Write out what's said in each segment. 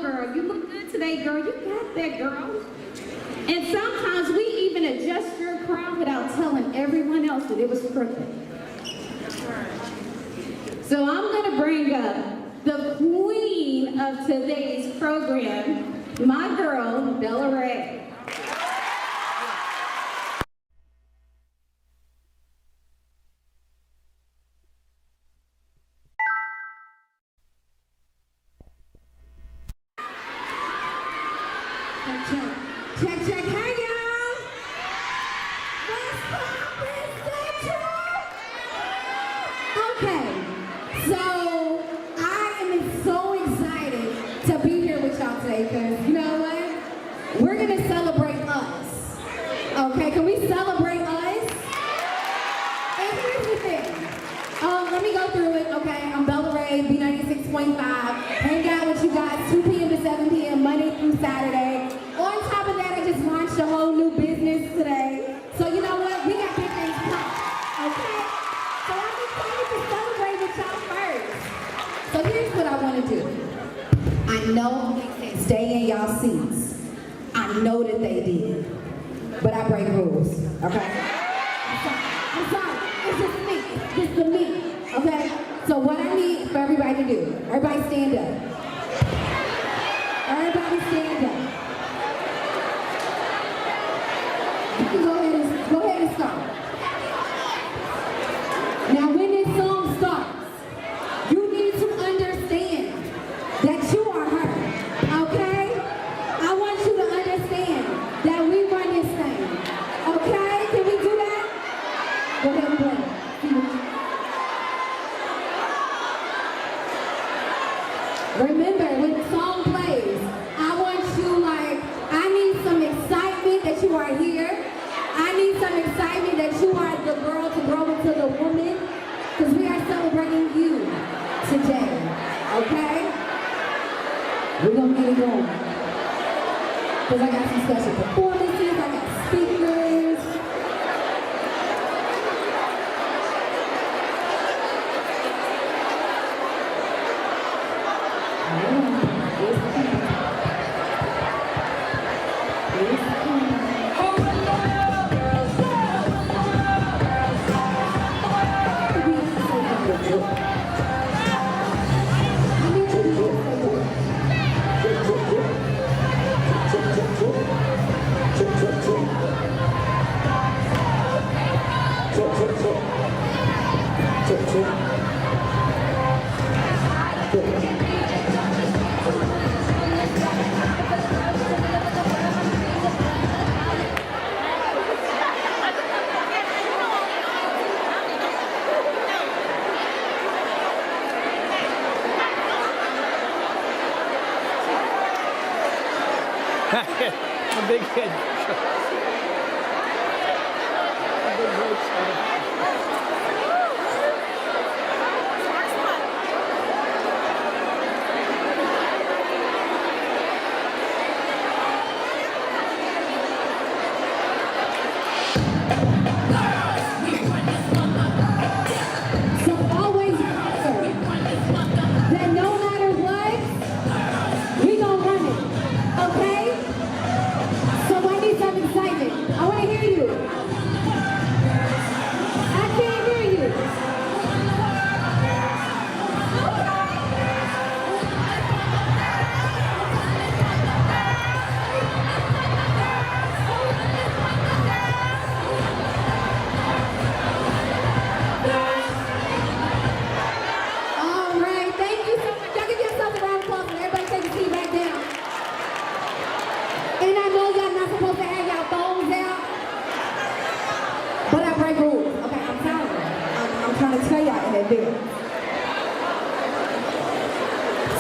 girl. You look good today, girl. You got that, girl. And sometimes we even adjust your crown without telling everyone else that it was crooked. So I'm going to bring up the queen of today's program, my girl, Bella Ray. Check, check, hey y'all! What's poppin', Central? Okay, so I am so excited to be here with y'all today because you know what? We're gonna celebrate us. Okay, can we celebrate us? And here's the thing. Let me go through it, okay? I'm Bella Ray, B96.5. Hang out with you guys 2 p.m. to 7 p.m. Monday through Saturday. On top of that, I just launched a whole new business today. So you know what? We got big things planned, okay? So I'm excited to celebrate with y'all first. So here's what I want to do. I know they said stay in y'all seats. I know that they did. But I break rules, okay? I'm sorry. It's just me. It's just me, okay? So what I need for everybody to do, everybody stand up. Everybody stand up. You can go ahead and start. Now when this song starts, you need to understand that you are her, okay? I want you to understand that we run this thing, okay? Can we do that? Go ahead and play. Remember, when the song plays, I want you I need some excitement that you are here. I need some excitement that you are the girl to grow into the woman, because we are celebrating you today, okay? We're going to get it going. Because I got some special performances, I got speakers. A big head. A big waist.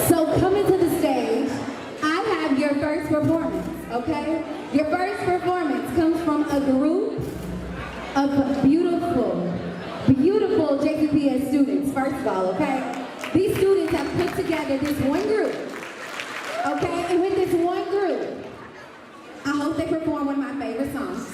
So coming to the stage, I have your first performance, okay? Your first performance comes from a group of beautiful, beautiful JCPS students, first of all, okay? These students have put together this one group, okay? And with this one group, I hope they perform one of my favorite songs.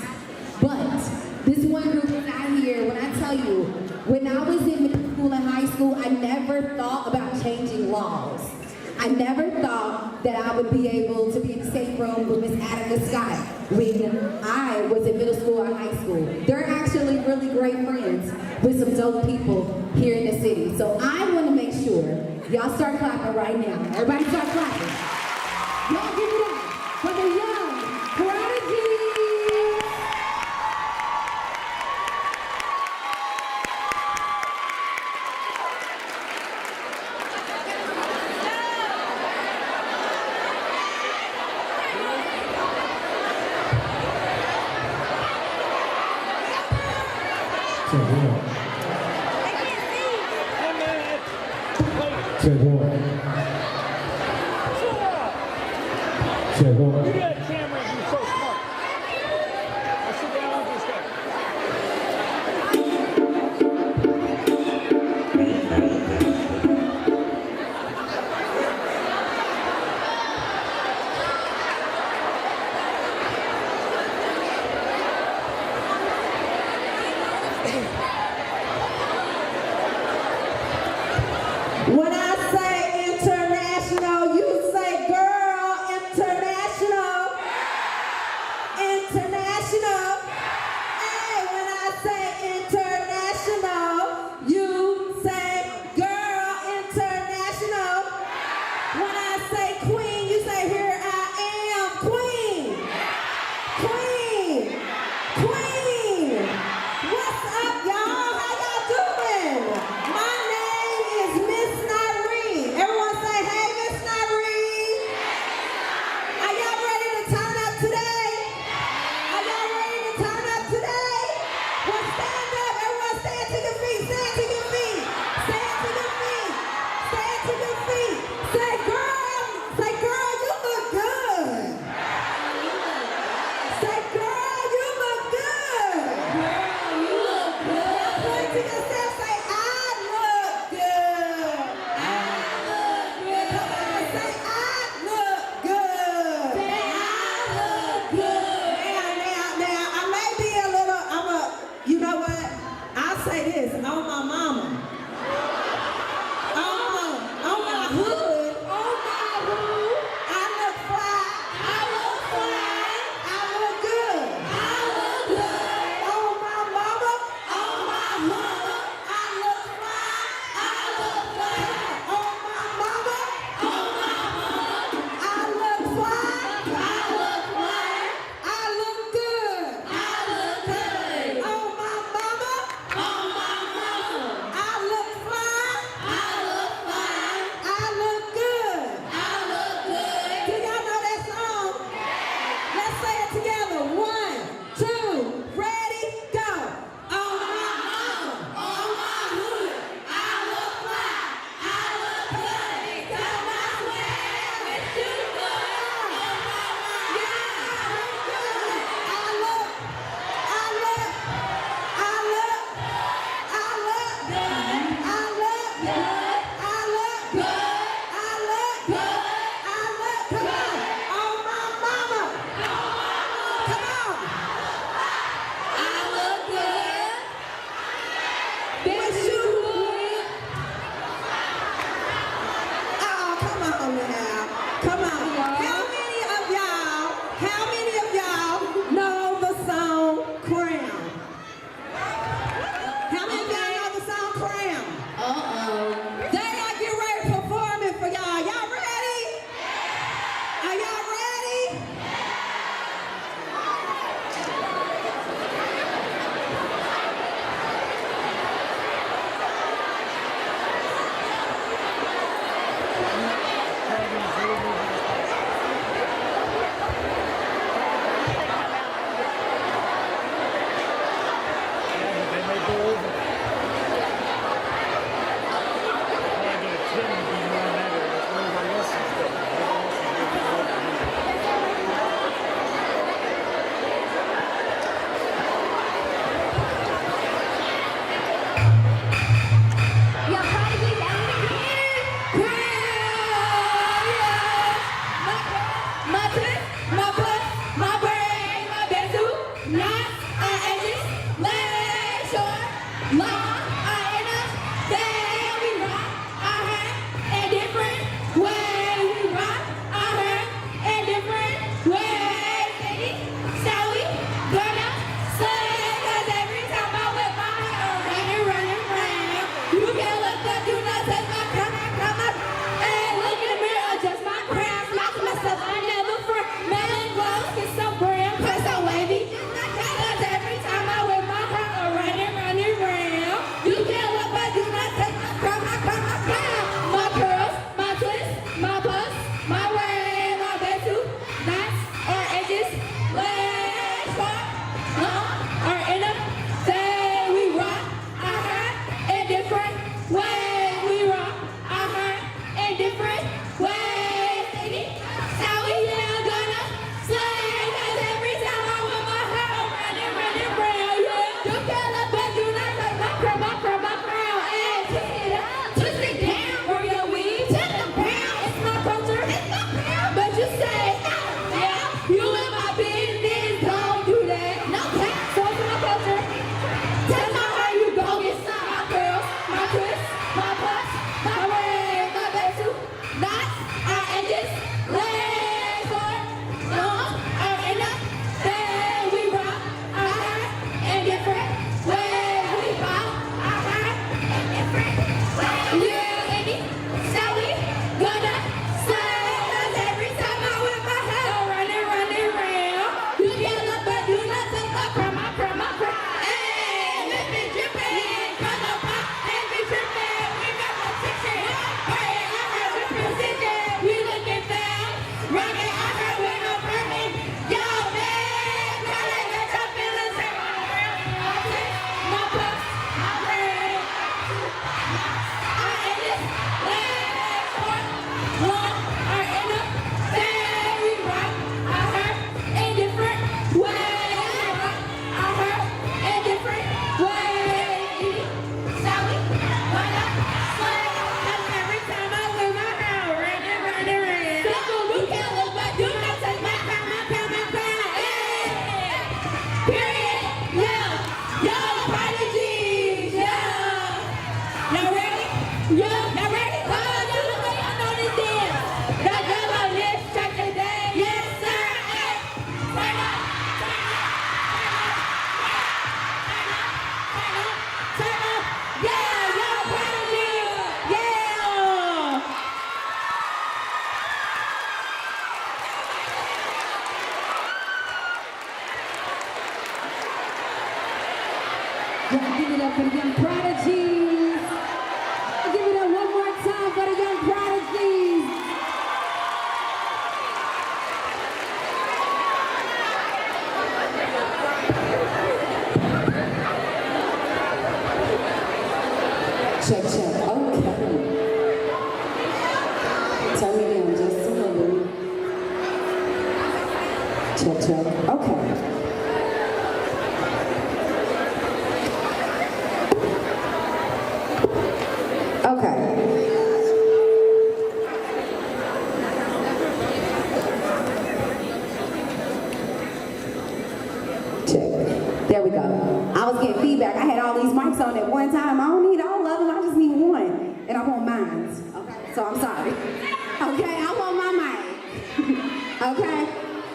But this one group is out here, when I tell you, when I was in middle school and high school, I never thought about changing laws. I never thought that I would be able to be in the same room with Miss Attica Scott when I was in middle school or high school. They're actually really great friends with some dope people here in the city. So I want to make sure y'all start clapping right now. Everybody start clapping. Y'all give it up for the young prodigy. Check one. Check one. You got a camera and you're so smart. I sit down on this guy. When I say international, you say girl, international. International. Hey, when I say international, you say girl, international. When I say queen, you say here I am, queen. Queen. Queen. What's up, y'all? How y'all doing? My name is Miss Nyreen. Everyone say, hey, Miss Nyreen. Are y'all ready to turn up today? Are y'all ready to turn up today? Well, stand up. Everyone stand to your feet. Stand to your feet. Stand to your feet. Stand to your feet. Say, girl, you look good. Say, girl, you look good. Point to yourself, say, I look good. Come on, say, I look good. Now, I may be a little, you know what? I'll say this, on my mama. On my hood. I look fly. I look good. On my mama. I look fly. On my mama. I look fly. I look good. On my mama. I look fly. I look good. Do y'all know that song? Let's say it together. 1, 2, ready, go. On my mama. On my hood. I look fly. I look good. Come on, it's you good. On my mama. Yeah, I look good. I look good. I look good. Come on. On my mama. Come on. Wish you would. Oh, come on now. Come on. How many of y'all know the song Crown? How many of y'all know the song Crown? They are getting ready to perform it for y'all. Y'all ready? Are y'all ready? They may go over. I get a 10 to be more negative. That's what everybody else is doing. Everybody else is getting over. Your prodigy down here. My twist, my butt, my brain, my bezel, not edges, leg short, long, inner, then we rock our head a different way. We rock our Check, check. Okay. Turn me down just a little. Check, check. Okay. Okay. Check. There we go. I was getting feedback. I had all these mics on at one time. I don't need all of them. I just need one. And I want mine. Okay. So I'm sorry. Okay. I want my mic. Okay.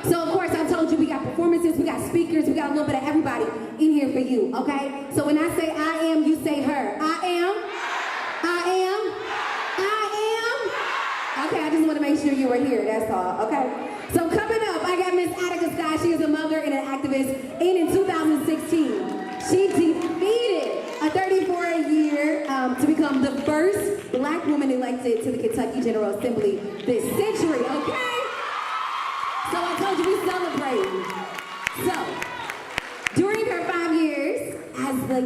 So of course I told you we got performances, we got speakers, we got a little bit of everybody in here for you. Okay. So when I say I am, you say her. I am. I am. I am. Okay. I just want to make sure you were here. That's all. Okay. So coming up, I got Miss Attica Scott. She is a mother and an activist. And in 2016, she defeated a 34-year to become the first black woman elected to the Kentucky General Assembly this century, okay? So I told you we celebrate. So, during her 5 years as the,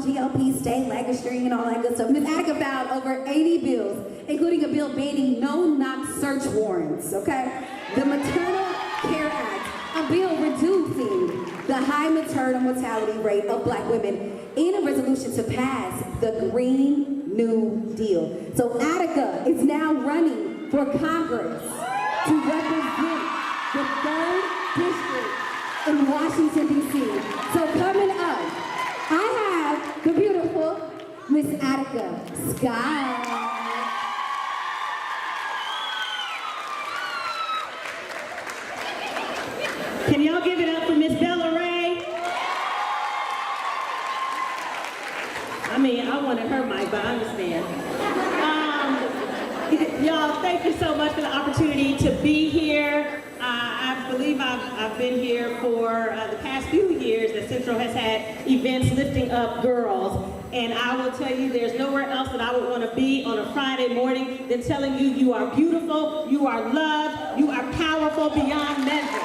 GOP state legislature and all that good stuff, Miss Attica filed over 80 bills, including a bill banning no-knock search warrants, okay? The Maternal Care Act, a bill reducing the high maternal mortality rate of black women, and a resolution to pass the Green New Deal. So Attica is now running for Congress to represent the 3rd District in Washington, D.C. So coming up, I have the beautiful Miss Attica Scott. Can y'all give it up for Miss Bella Ray? I mean, I wanted her mic, but I understand. Y'all, thank you so much for the opportunity to be here. I believe I've been here for the past few years that Central has had events lifting up girls. And I will tell you, there's nowhere else that I would want to be on a Friday morning than telling you you are beautiful, you are loved, you are powerful beyond measure.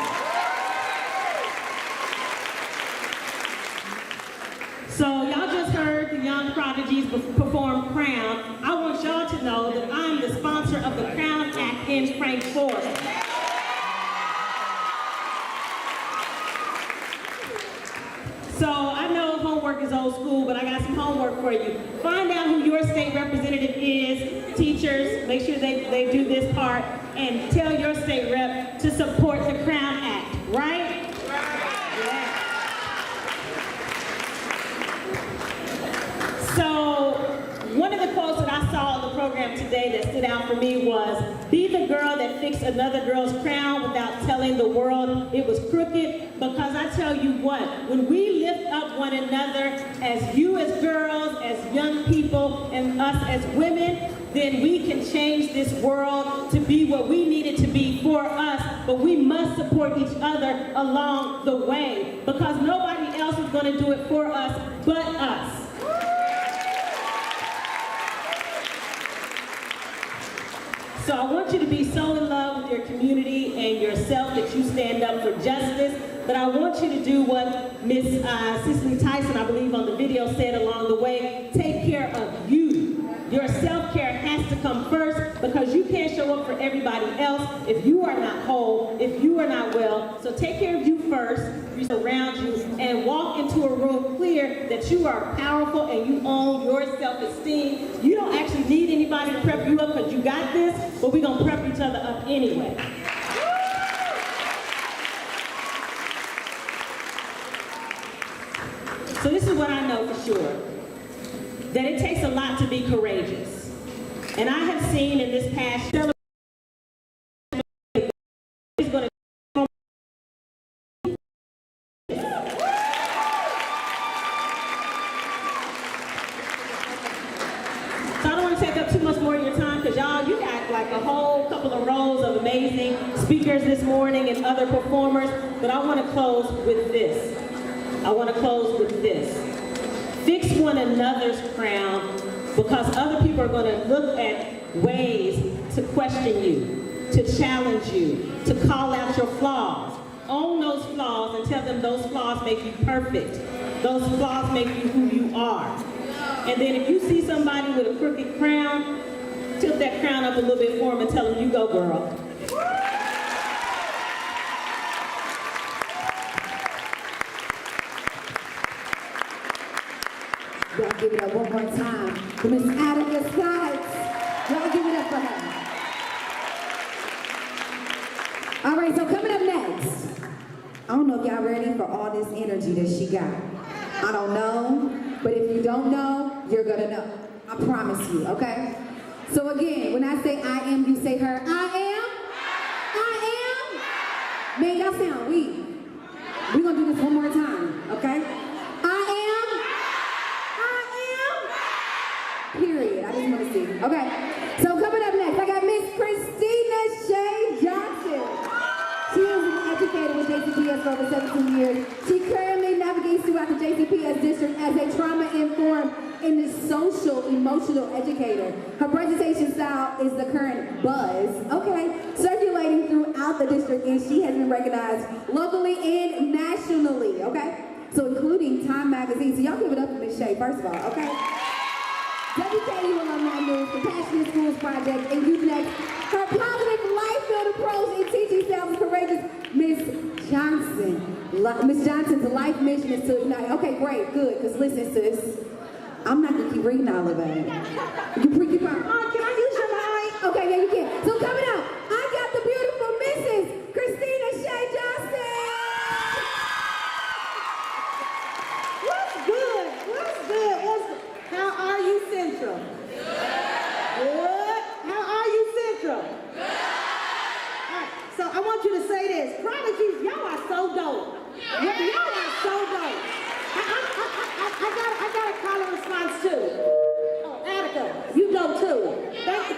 So y'all just heard the Young Prodigies perform Crown. I want y'all to know that I'm the sponsor of the Crown Act in Frankfort. So I know homework is old school, but I got some homework for you. Find out who your state representative is. Teachers, make sure they do this part, and tell your state rep to support the Crown Act, right? So, one of the quotes that I saw on the program today that stood out for me was, be the girl that fixed another girl's crown without telling the world it was crooked. Because I tell you what, when we lift up one another, as you as girls, as young people, and us as women, then we can change this world to be what we need it to be for us. But we must support each other along the way, because nobody else is going to do it for us but us. So I want you to be so in love with your community and yourself that you stand up for justice. But I want you to do what Miss Cicely Tyson, I believe on the video, said along the way. Take care of you. Your self-care has to come first, because you can't show up for everybody else if you are not whole, if you are not well. So take care of you first, you surround you, and walk into a room clear that you are powerful and you own your self-esteem. You don't actually need anybody to prep you up because you got this, but we're going to prep each other up anyway. So this is what I know for sure, that it takes a lot to be courageous. And I have seen in this past celebration is going to So I don't want to take up too much more of your time, because y'all, you got like a whole couple of rows of amazing speakers this morning and other performers, but I want to close with this. Fix one another's crown, because other people are going to look at ways to question you, to challenge you, to call out your flaws. Own those flaws and tell them those flaws make you perfect. Those flaws make you who you are. And then if you see somebody with a crooked crown, tilt that crown up a little bit for them and tell them, you go, girl. Y'all give it up one more time for Miss Attica Sykes. Y'all give it up for her. All right, so coming up next, I don't know if y'all ready for all this energy that she got. I don't know, but if you don't know, you're gonna know. I promise you, okay? So again, when I say I am, you say her. I am. Man, y'all sound weak. We're gonna do this one more time, okay? Period. I just want to see. Okay. So coming up next, I got Miss Christina Shea Johnson. She is an educator with JCPS for over 17 years. She currently navigates throughout the JCPS district as a trauma-informed and social emotional educator. Her presentation style is the current buzz, okay, circulating throughout the district, and she has been recognized locally and nationally, okay? So including Time Magazine. So y'all give it up for Miss Shea, first of all, okay? WKU Alumni News, Compassionate Schools Project, and Youth Next. Her positive life-filled approach in teaching self is courageous. Miss Johnson. Miss Johnson's life mission is to ignite. Okay, great, good, because listen, sis, I'm not going to keep reading all of it. You keep on. Can I use your mic? Okay, yeah, you can. So coming up, I got the beautiful Mrs. Christina Shea Johnson. What's good? How are you, Central? Good. How are you, Central? Good. All right, so I want you to say this. Prodigies, y'all are so dope. Y'all are so dope. I got a call and response too. Oh, Attica, you dope too.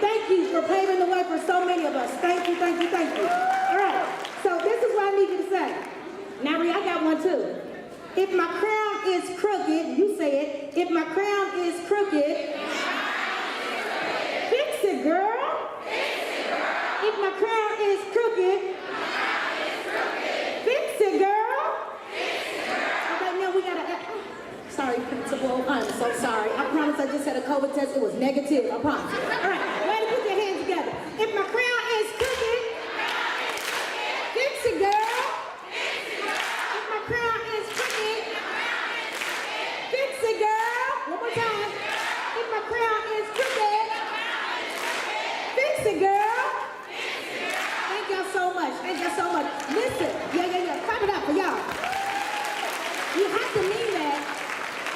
Thank you for paving the way for so many of us. Thank you. All right, so this is what I need you to say. Now, Rhea, I got one too. If my crown is crooked, you say it. If my crown is crooked, fix it, girl. If my crown is crooked, fix it, girl. Okay, now we gotta. Sorry, principal. I'm so sorry. I promise I just had a COVID test. It was negative. I promise. All right, go ahead and put your hands together. If my crown is crooked, fix it, girl. If my crown is crooked, fix it, girl. One more time. If my crown is crooked, fix it, girl. Thank y'all so much. Listen, yeah. Clap it up for y'all. You have to mean that.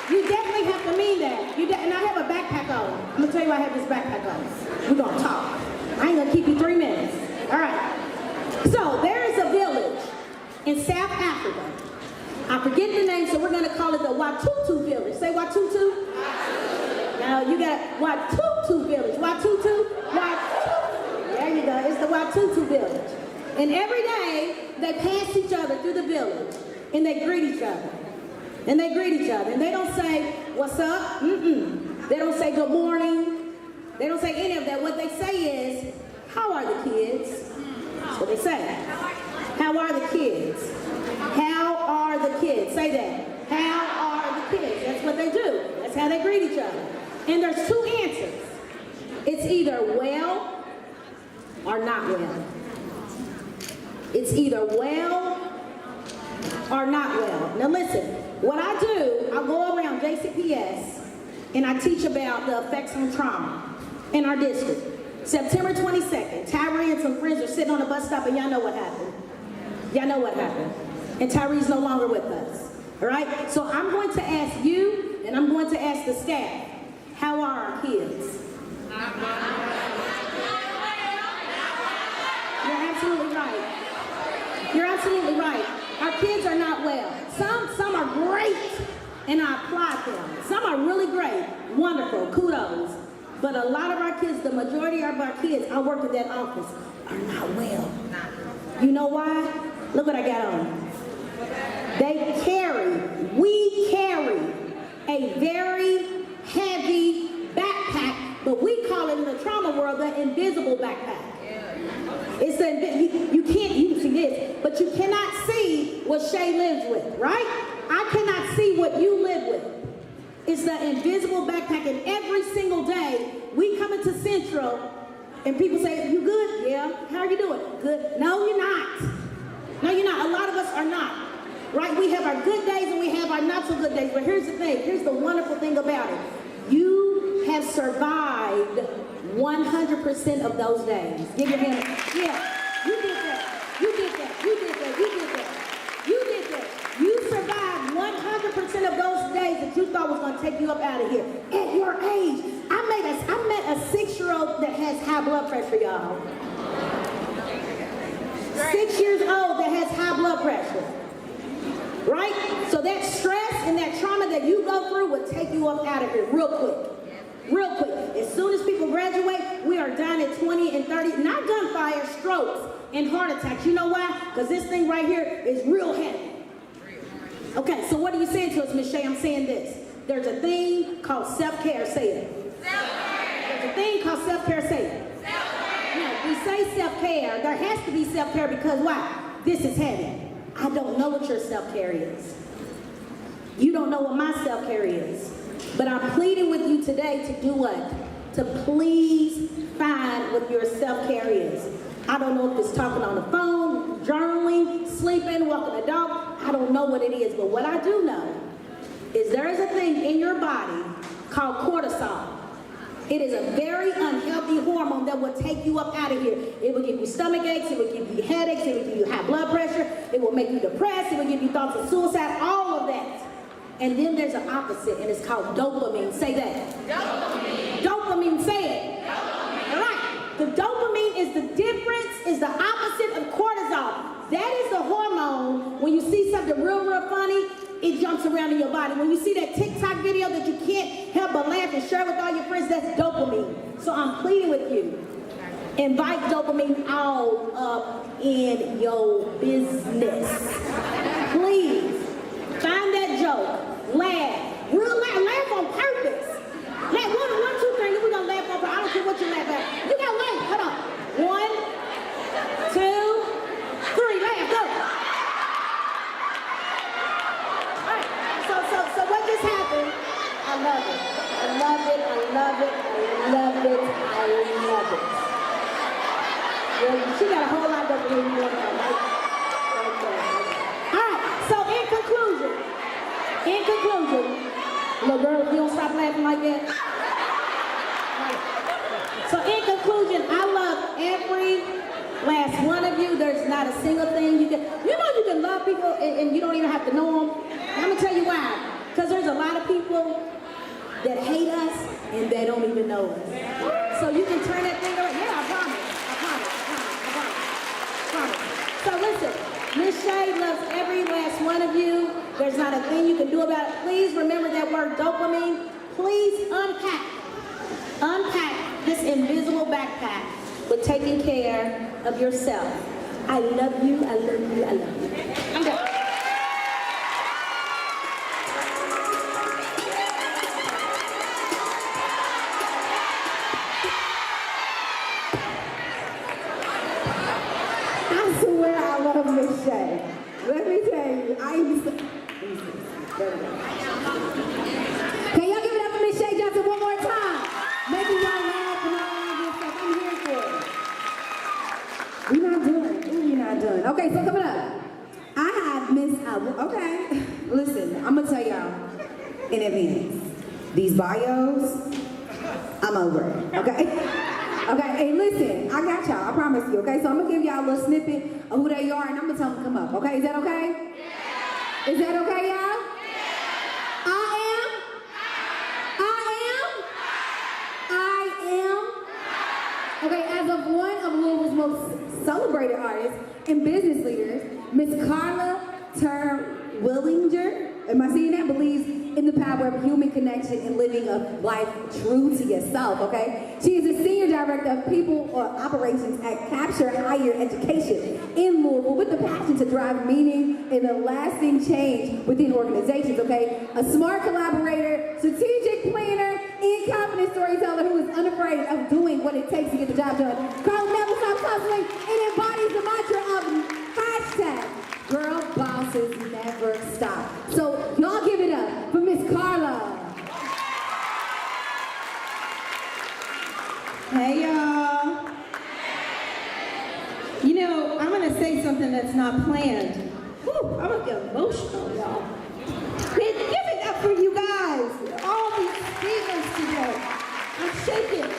You definitely have to mean that. And I have a backpack on. I'm gonna tell you why I have this backpack on. We're gonna talk. I ain't gonna keep you 3 minutes. All right. So there is a village in South Africa. I forget the name, so we're gonna call it the Watutu village. Say Watutu. Now you got Watutu village. Watutu. There you go. It's the Watutu village. And every day they pass each other through the village, and they greet each other. And they don't say, what's up? They don't say good morning. They don't say any of that. What they say is, how are the kids? That's what they say. How are the kids? How are the kids? Say that. How are the kids? That's what they do. That's how they greet each other. And there's 2 answers. It's either well or not well. It's either well or not well. Now listen. What I do, I go around JCPS and I teach about the effects on trauma in our district. September 22nd, Tyree and some friends are sitting on a bus stop, and y'all know what happened. And Tyree's no longer with us, all right? So I'm going to ask you, and I'm going to ask the staff, how are our kids? You're absolutely right. Our kids are not well. Some are great, and I applaud them. Some are really great, wonderful, kudos. But a lot of our kids, the majority of our kids, I work in that office, are not well. You know why? Look what I got on. We carry a very heavy backpack, but we call it in the trauma world the invisible backpack. It's you can see this, but you cannot see what Shay lives with, right? I cannot see what you live with. It's the invisible backpack, and every single day we come into Central and people say, "You good? Yeah. How are you doing? Good." No, you're not. No, you're not. A lot of us are not. Right? We have our good days and we have our not so good days. But here's the thing. Here's the wonderful thing about it. You have survived 100% of those days. Give your hand. Yeah. You did that. You did that. You did that. You did that. You did that. You survived 100% of those days that you thought was going to take you up out of here. At your age, I met a 6-year-old that has high blood pressure, y'all. 6 years old that has high blood pressure. Right? So that stress and that trauma that you go through will take you up out of here real quick. Real quick. As soon as people graduate, we are done at 20 and 30. Not gunfire, strokes, and heart attacks. You know why? Because this thing right here is real heavy. Okay, so what are you saying to us, Miss Shay? I'm saying this. There's a thing called self-care. Say it. Self-care. There's a thing called self-care. Say it. Self-care. Now, we say self-care. There has to be self-care because why? This is heavy. I don't know what your self-care is. You don't know what my self-care is. But I'm pleading with you today to do what? To please find what your self-care is. I don't know if it's talking on the phone, journaling, sleeping, walking a dog. I don't know what it is. But what I do know is there is a thing in your body called cortisol. It is a very unhealthy hormone that will take you up out of here. It will give you stomach aches, it will give you headaches, it will give you high blood pressure, it will make you depressed, it will give you thoughts of suicide, all of that. And then there's an opposite, and it's called dopamine. Say that. Dopamine. Dopamine, say it. Dopamine. All right. The dopamine is the difference, is the opposite of cortisol. That is the hormone, when you see something real, real funny, it jumps around in your body. When you see that TikTok video that you can't help but laugh and share with all your friends, that's dopamine. So I'm pleading with you. Invite dopamine all up in your business. Please, find that joke. Laugh. Real laugh. Laugh on purpose. Laugh. One, two, three. We're going to laugh on purpose. I don't care what you laugh at. You got to laugh. Hold on. 1, 2, 3. Laugh. Go. So what just happened? I love it. I love it. I love it. I love it. I love it. Well, she got a whole lot of dopamine going on, right? Okay. All right. So in conclusion, little girl, if you don't stop laughing like that. Right. So in conclusion, I love every last one of you. There's not a single thing you can love people and you don't even have to know them. I'm going to tell you why. Because there's a lot of people that hate us and they don't even know us. So you can turn that thing around. Yeah, I promise. So listen, Miss Shay loves every last one of you. There's not a thing you can do about it. Please remember that word dopamine. Please unpack this invisible backpack with taking care of yourself. I love you, I love you, I love you. I'm done. I swear I love Miss Shay. Let me tell you, I used to... Can y'all give it up for Miss Shay Johnson one more time? Maybe y'all laugh and all this stuff. I'm here for it. We're not done. Okay, so coming up, I have Miss... okay, listen, I'm going to tell y'all in advance. These bios, I'm over it, okay? Okay, hey, listen, I got y'all, I promise you, okay? So I'm going to give y'all a little snippet of who they are, and I'm going to tell them to come up, okay? Is that okay? Yeah. Is that okay, y'all? Yeah. I am. Okay, as of one of Louisville's most celebrated artists and business leaders, Miss Carla Terwilliger, am I saying that? Believes in the power of human connection and living a life true to yourself, okay? She is the Senior Director of People Operations at Capture Higher Education in Louisville with the passion to drive meaning and a lasting change within organizations, okay? A smart collaborator, strategic planner, and confident storyteller who is unafraid of doing what it takes to get the job done. Carla never stops hustling and embodies the mantra of hashtag Girl Bosses Never Stop. So y'all give it up for Miss Carla. Hey, y'all. You know, I'm gonna say something that's not planned. Whew, I'm gonna get emotional, y'all. Man, give it up for you guys. All these speakers today. I'm shaking.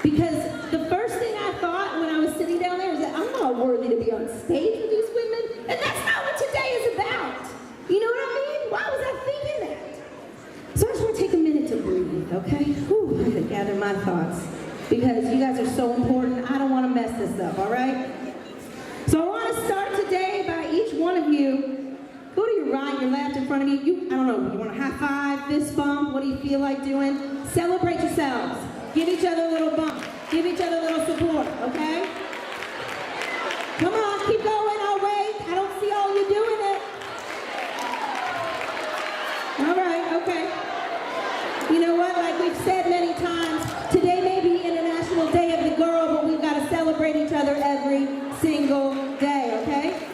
Because the first thing I thought when I was sitting down there is that I'm not worthy to be on stage with these women. And that's not what today is about. You know what I mean? Why was I thinking that? So I just want to take a minute to breathe, okay? Whew, I gotta gather my thoughts. Because you guys are so important. I don't want to mess this up, all right? So I want to start today by each one of you. Go to your right, your left, in front of you. I don't know, you want a high five, fist bump? What do you feel like doing? Celebrate yourselves. Give each other a little bump. Give each other a little support, okay? Come on, keep going. I'll wait. I don't see all you doing it. All right, okay. You know what? Like we've said many times, today may be International Day of the Girl, but we've got to celebrate each other every single day, okay?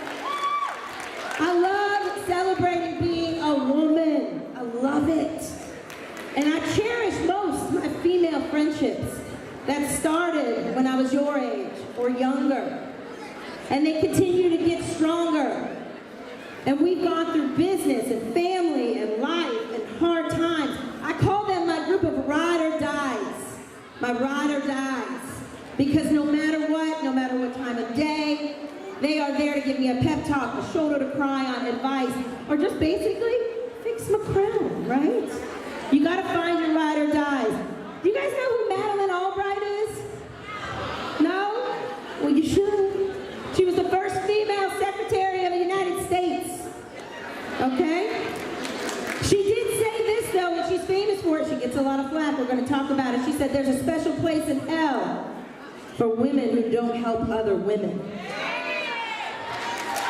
I love celebrating being a woman. I love it. And I cherish most my female friendships that started when I was your age or younger. And they continue to get stronger. And we've gone through business and family and life and hard times. I call them my group of ride or dies. My ride or dies. Because no matter what time of day, they are there to give me a pep talk, a shoulder to cry on, advice, or just basically fix my crown, right? You gotta find your ride or dies. Do you guys know who Madeleine Albright is? No? Well, you should. She was the first female Secretary of the United States. Okay? She did say this though, and she's famous for it. She gets a lot of flack. We're gonna talk about it. She said there's a special place in hell for women who don't help other women.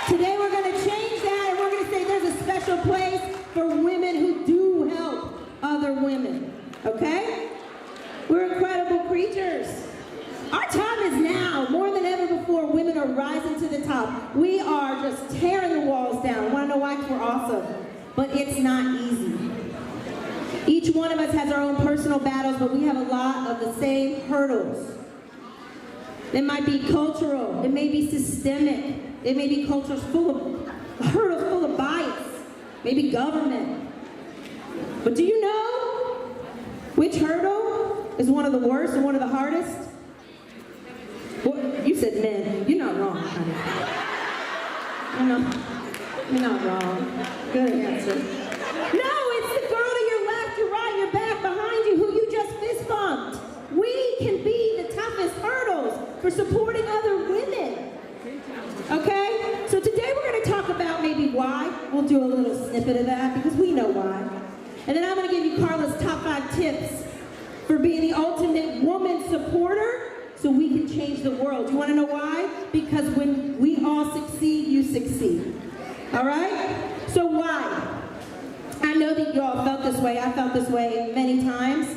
Today we're gonna change that and we're gonna say there's a special place for women who do help other women, okay? We're incredible creatures. Our time is now. More than ever before, women are rising to the top. We are just tearing the walls down. Want to know why? 'Cause we're awesome. But it's not easy. Each one of us has our own personal battles, but we have a lot of the same hurdles. It might be cultural. It may be systemic. It may be cultures full of hurdles, full of bias. Maybe government. But do you know which hurdle is one of the worst and one of the hardest? Well, you said men. You're not wrong, honey. You're not wrong. Good answer. No, it's the girl to your left, your right, your back, behind you, who you just fist bumped. We can be the toughest hurdles for supporting other women. Okay? So today we're going to talk about maybe why. We'll do a little snippet of that because we know why. And then I'm going to give you Carla's top 5 tips for being the ultimate woman supporter so we can change the world. You want to know why? Because when we all succeed, you succeed. All right? So why? I know that you all felt this way. I felt this way many times.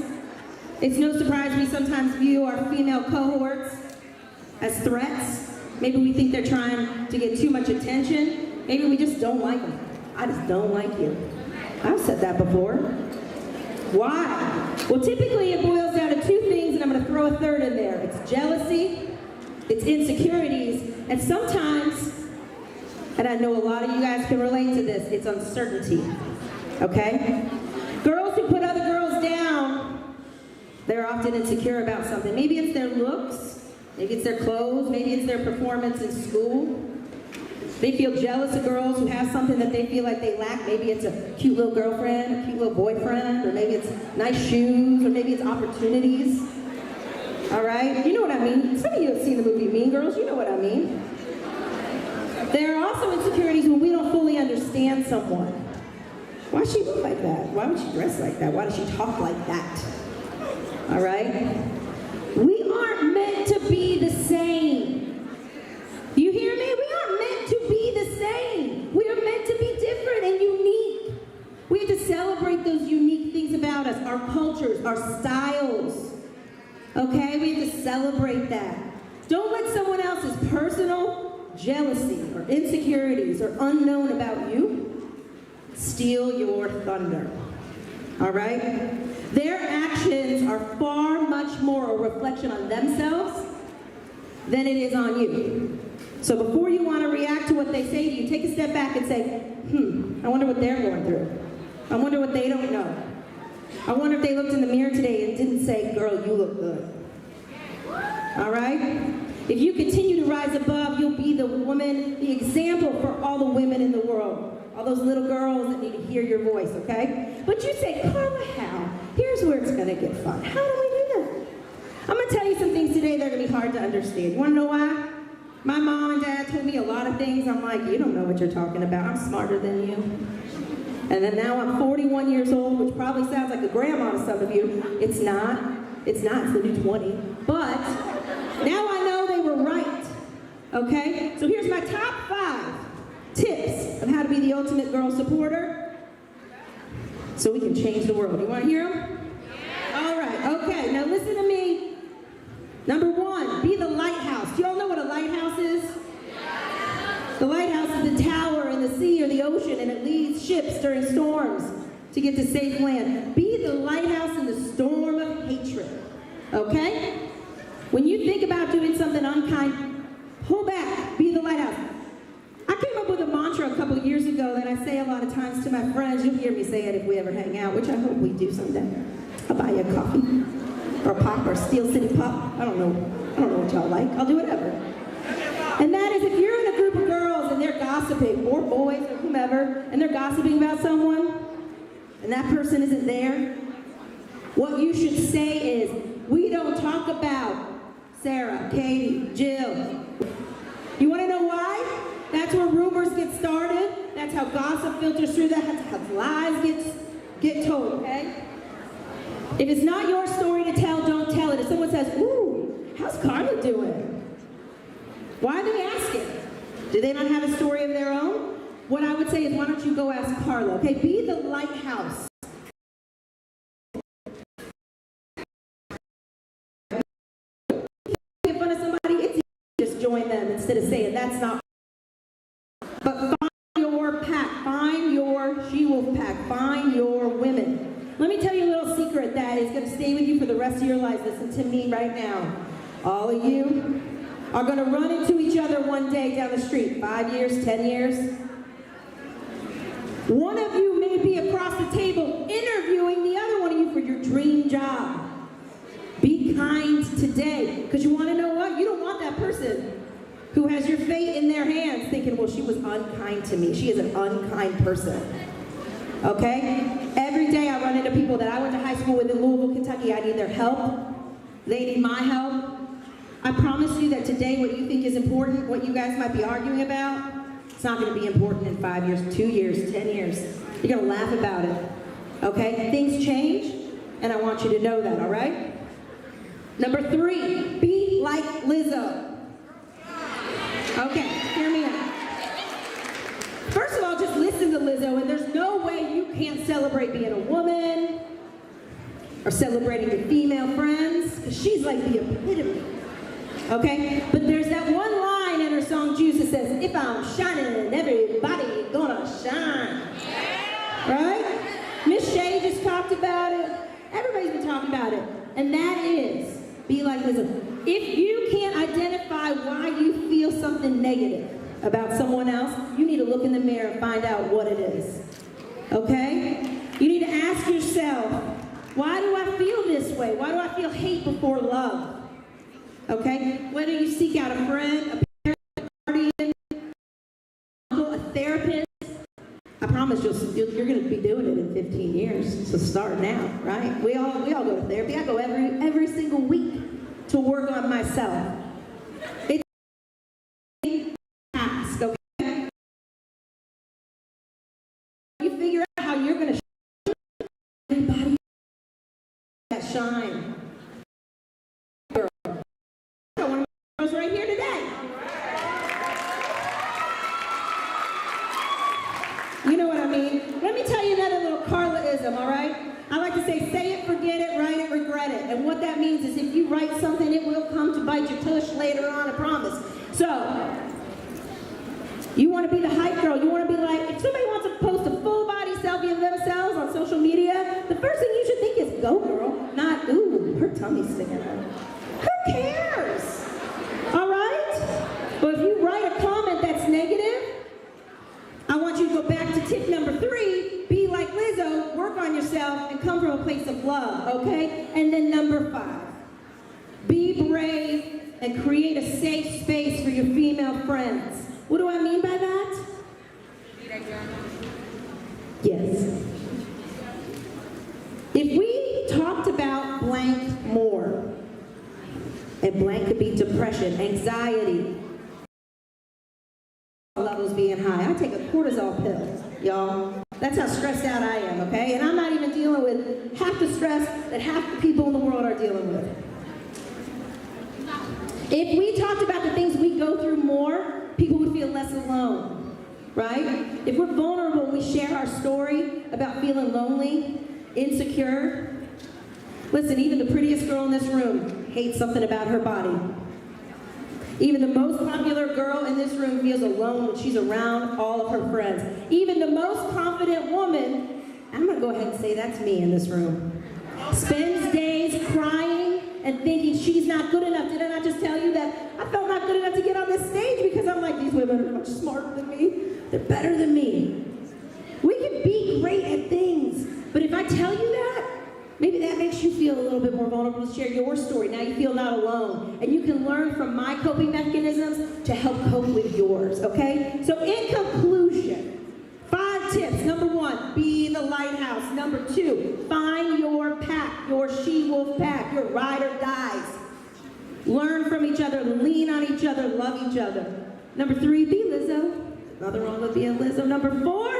It's no surprise we sometimes view our female cohorts as threats. Maybe we think they're trying to get too much attention. Maybe we just don't like them. I just don't like you. I've said that before. Why? Well, typically it boils down to 2 things, and I'm going to throw a third in there. It's jealousy, it's insecurities, and sometimes, and I know a lot of you guys can relate to this, it's uncertainty. Okay? Girls who put other girls down, they're often insecure about something. Maybe it's their looks, maybe it's their clothes, maybe it's their performance in school. They feel jealous of girls who have something that they feel like they lack. Maybe it's a cute little girlfriend, a cute little boyfriend, or maybe it's nice shoes, or maybe it's opportunities. All right? You know what I mean. Some of you have seen the movie Mean Girls. You know what I mean. There are also insecurities when we don't fully understand someone. Why does she look like that? Why would she dress like that? Why does she talk like that? All right? We aren't meant to be the same. You hear me? We aren't meant to be the same. We are meant to be different and unique. We have to celebrate those unique things about us, our cultures, our styles. Okay? We have to celebrate that. Don't let someone else's personal jealousy or insecurities or unknown about you steal your thunder. All right? Their actions are are far much more a reflection on themselves than it is on you. So before you want to react to what they say to you, take a step back and say, I wonder what they're going through. I wonder what they don't know. I wonder if they looked in the mirror today and didn't say, girl, you look good. All right? If you continue to rise above, you'll be the woman, the example for all the women in the world. All those little girls that need to hear your voice, okay? But you say, Carla, how? Here's where it's gonna get fun. How do we do that? I'm gonna tell you some things today that are gonna be hard to understand. You wanna know why? My mom and dad told me a lot of things. I'm like, you don't know what you're talking about. I'm smarter than you. And then now I'm 41 years old, which probably sounds like a grandma to some of you. It's not. It's the new 20. But now I know they were right. Okay? So here's my top 5 tips of how to be the ultimate girl supporter so we can change the world. You want to hear them? All right. Okay. Now listen to me. Number 1, be the lighthouse. Do you all know what a lighthouse is? The lighthouse is the tower in the sea or the ocean, and it leads ships during storms to get to safe land. Be the lighthouse in the storm of hatred, okay? When you think about doing something unkind, pull back, be the lighthouse. I came up with a mantra a couple of years ago that I say a lot of times to my friends. You'll hear me say it if we ever hang out, which I hope we do someday. I'll buy you a coffee, or a pop, or Steel City Pop. I don't know what y'all like. I'll do whatever. And that is, if you're in a group of girls and they're gossiping, or boys or whomever, and they're gossiping about someone, and that person isn't there, what you should say is, we don't talk about Sarah, Katie, Jill. You want to know why? That's where rumors get started. That's how gossip filters through. That's how lies get told, okay? If it's not your story to tell, don't tell it. If someone says, ooh, how's Carla doing? Why are they asking? Do they not have a story of their own? What I would say is, why don't you go ask Carla, okay? Be the lighthouse. Make fun of somebody, it's easy to just join them instead of saying, that's not. But find your pack, find your she-wolf pack, find your women. Let me tell you a little secret that is going to stay with you for the rest of your lives. Listen to me right now. All of you are going to run into each other one day down the street, 5 years, 10 years. One of you may be across the table interviewing the other one of you for your dream job. Be kind today, because you want to know what? You don't want that person who has your fate in their hands thinking, well, she was unkind to me. She is an unkind person. Okay? Every day I run into people that I went to high school with in Louisville, Kentucky. I need their help. They need my help. I promise you that today what you think is important, what you guys might be arguing about, it's not going to be important in 5 years, 2 years, 10 years. You're going to laugh about it. Okay? Things change, and I want you to know that, all right? Number 3, be like Lizzo. Okay, hear me out. First of all, just listen to Lizzo, and there's no way you can't celebrate being a woman or celebrating your female friends, because she's like the epitome. Okay? But there's that one line in her song Juice that says, if I'm shining, everybody gonna shine. Right? Miss Shay just talked about it. Everybody's been talking about it. And that is, be like Lizzo. If you can't identify why you feel something negative about someone else, you need to look in the mirror and find out what it is. Okay? You need to ask yourself, why do I feel this way? Why do I feel hate before love? Okay? Whether you seek out a friend, a parent, a guardian, a therapist, I promise you're going to be doing it in 15 years. So start now, right? We all go to therapy. I go every single week to work on myself. It's a task, okay? You figure out how you're going to shine. Everybody that shine. Right here today. You know what I mean? Let me tell you another little Carla-ism, all right? I like to say it, forget it, write it, regret it. And what that means is if you write something, it will come to bite your tush later on, I promise. So, you want to be the hype girl. You want to be like, if somebody wants to post a full body selfie of themselves on social media, the first thing you should think is, go girl, not, ooh. her tummy's sticking out. Who cares? All right? But if you write a comment that's negative, I want you to go back to tip number 3, be like Lizzo, work on yourself, and come from a place of love, okay? And then number 5, be brave and create a safe space for your female friends. What do I mean by that? Yes. If we talked about blank more, and blank could be depression, anxiety, levels being high. I take a cortisol pill, y'all. That's how stressed out I am, okay? And I'm not even dealing with half the stress that half the people in the world are dealing with. If we talked about the things we go through more, people would feel less alone, right? If we're vulnerable, we share our story about feeling lonely, insecure. Listen, even the prettiest girl in this room hates something about her body. Even the most popular girl in this room feels alone when she's around all of her friends. Even the most confident woman, I'm gonna go ahead and say that's me in this room, spends days crying and thinking she's not good enough. Did I not just tell you that I felt not good enough to get on this stage because I'm like, these women are much smarter than me. They're better than me. We can be great at things, but if I tell you that, maybe that makes you feel a little bit more vulnerable to share your story. Now you feel not alone. And you can learn from my coping mechanisms to help cope with yours, okay? So in conclusion, 5 tips. Number 1, be the lighthouse. Number 2, find your pack, your she-wolf pack, your ride or dies. Learn from each other, lean on each other, love each other. Number 3, be Lizzo. Nothing wrong with being Lizzo. Number 4,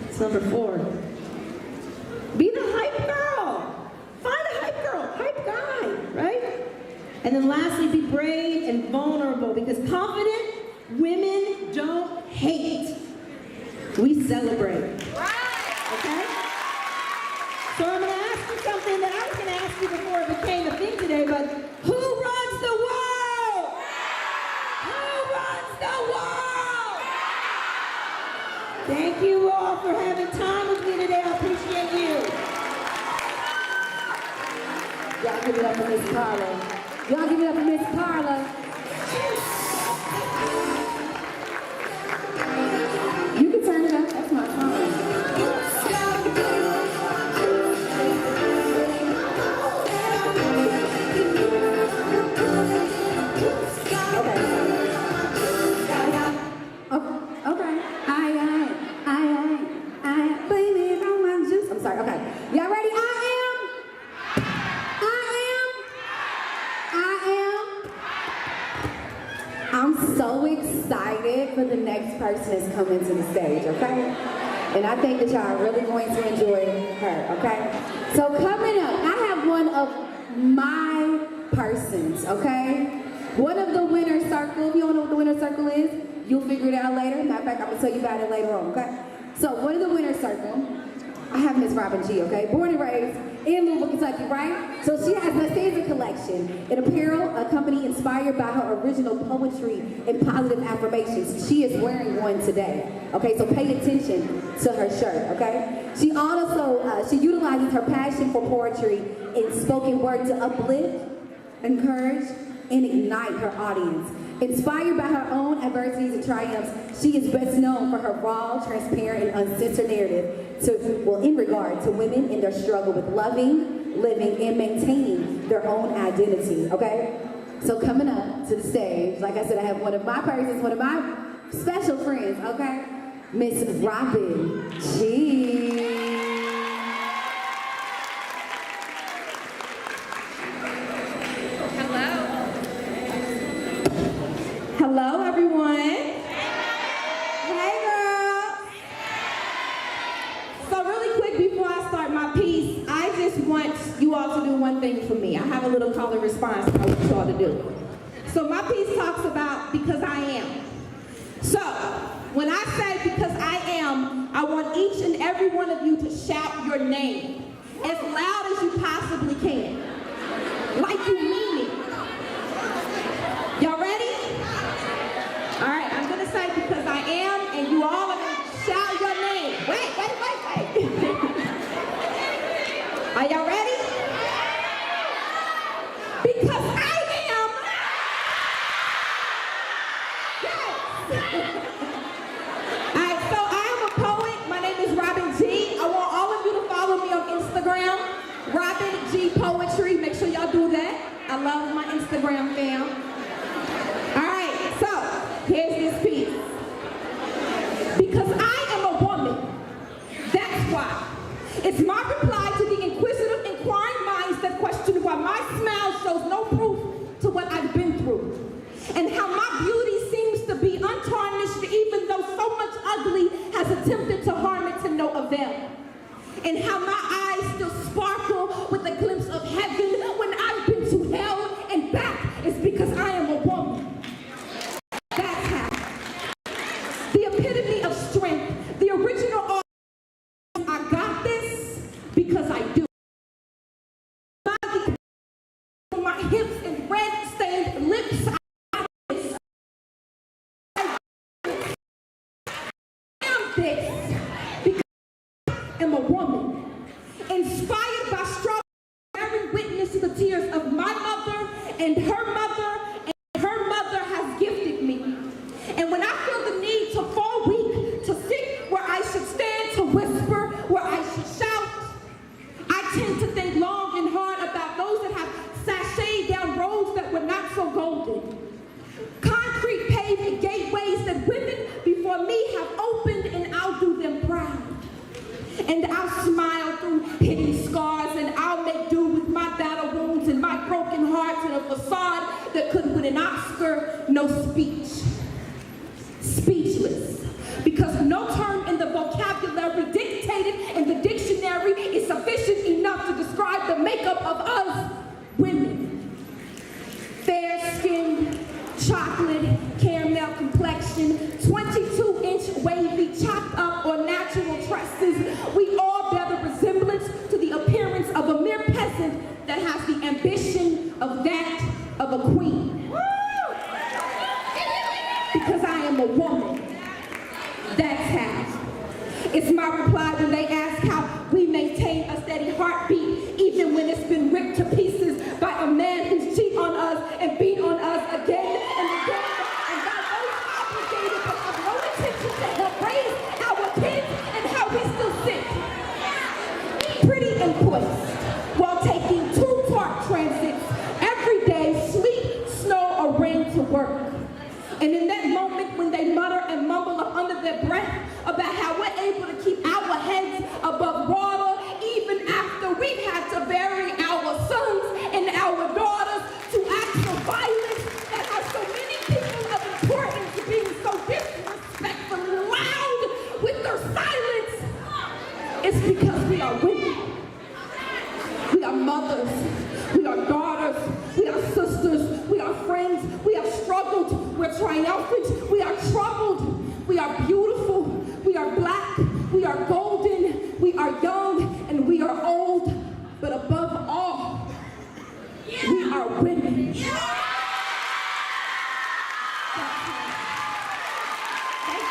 it's number 4. Be the hype girl. Find a hype girl, hype guy, right? And then lastly, be brave and vulnerable, because confident women don't hate. We celebrate. Okay? So I'm going to ask you something that I was going to ask you before it became a thing today, but who runs the world? Who runs the world? Thank you all for having time with me today. I appreciate you. Y'all give it up for Miss Carla. Y'all give it up for Miss Carla. You can turn it up. That's my phone. Okay. I blame it on my juice. I'm sorry. Okay. Y'all ready? I'm so excited for the next person that's coming to the stage, okay? And I think that y'all are really going to enjoy her, okay? So coming up, I have one of my persons, okay? One of the winner circle. If you don't know what the winner circle is, you'll figure it out later. Matter of fact, I'm gonna tell you about it later on, okay? So one of the winner circle, I have Miss Robin G, okay? Born and raised in Louisville, Kentucky, right? So she has the Season collection, an apparel, a company inspired by her original poetry and positive affirmations. She is wearing one today, okay? So pay attention to her shirt, okay? She also, she utilizes her passion for poetry and spoken word to uplift, encourage, and ignite her audience. Inspired by her own adversities and triumphs, she is best known for her raw, transparent, and uncensored narrative in regard to women in their struggle with loving, living, and maintaining their own identity, okay? So coming up to the stage, like I said, I have one of my persons, one of my special friends, okay? Miss Robin G. Hello, everyone. Hey, girl. So really quick before I start my piece, I just want you all to do one thing for me. I have a little call and response I want you all to do. So my piece talks about because I am. So when I say because I am, I want each and every one of you to shout your name as loud as you possibly can. Like you mean it. Y'all ready? All right, I'm gonna say because I am, and you all are gonna shout your name. Wait. Are y'all ready? Poetry. Make sure y'all do that. I love my Instagram fam. All right, so here's this piece. Because I am a woman, that's why. It's my reply to the inquisitive, inquiring minds that question why my smile shows no proof to what I've been through. And how my beauty seems to be untarnished even though so much ugly has attempted to harm it to no avail. And how my eyes still sparkle with a glimpse of heaven when I've been to hell and back is because I am a woman. That's how. The epitome of strength, the original I got this because I do. My hips and red-stained lips. I am this because I am a woman, inspired by struggle, bearing witness to the tears of my mother and her mother, and her mother has gifted me. And when I feel the need to fall weak, to sit where I should stand, to whisper where I should shout, I tend to think long and hard about those that have sashayed down roads that were not so golden. Concrete paved gateways that women before me have opened, and I'll do them proud. And I'll smile through hidden scars, and I'll make do with my battle wounds and my broken hearts and a facade that could win an Oscar, no speech. Speechless. Because no term in the vocabulary dictated in the dictionary is sufficient enough to describe the makeup of us women. Fair-skinned, chocolate, caramel complexion, 22-inch wavy, chopped up or natural tresses, we all bear the resemblance to the appearance of a mere peasant that has the ambition of that of a queen. Because I am a woman. That's how. It's my reply when they ask how we maintain a steady heartbeat even when it's been ripped to pieces by a man who's cheated on us and beat on us again and again. And God knows obligated but have no intention to help raise our kids and how we still sit pretty and poised while taking 2 park transits every day, sleet, snow, or rain to work. And in that moment when they mutter and mumble up under their breath about how we're able to keep our heads above water even after we've had to bury our sons and our daughters to acts of violence that have so many people of importance being so disrespectfully loud with their silence, it's because we are women. We are mothers. We are daughters. We are sisters. We are friends. We have struggled. We're triumphant. We are troubled. We are beautiful. We are black. We are golden. We are young. And we are old. But above all, we are women. Thank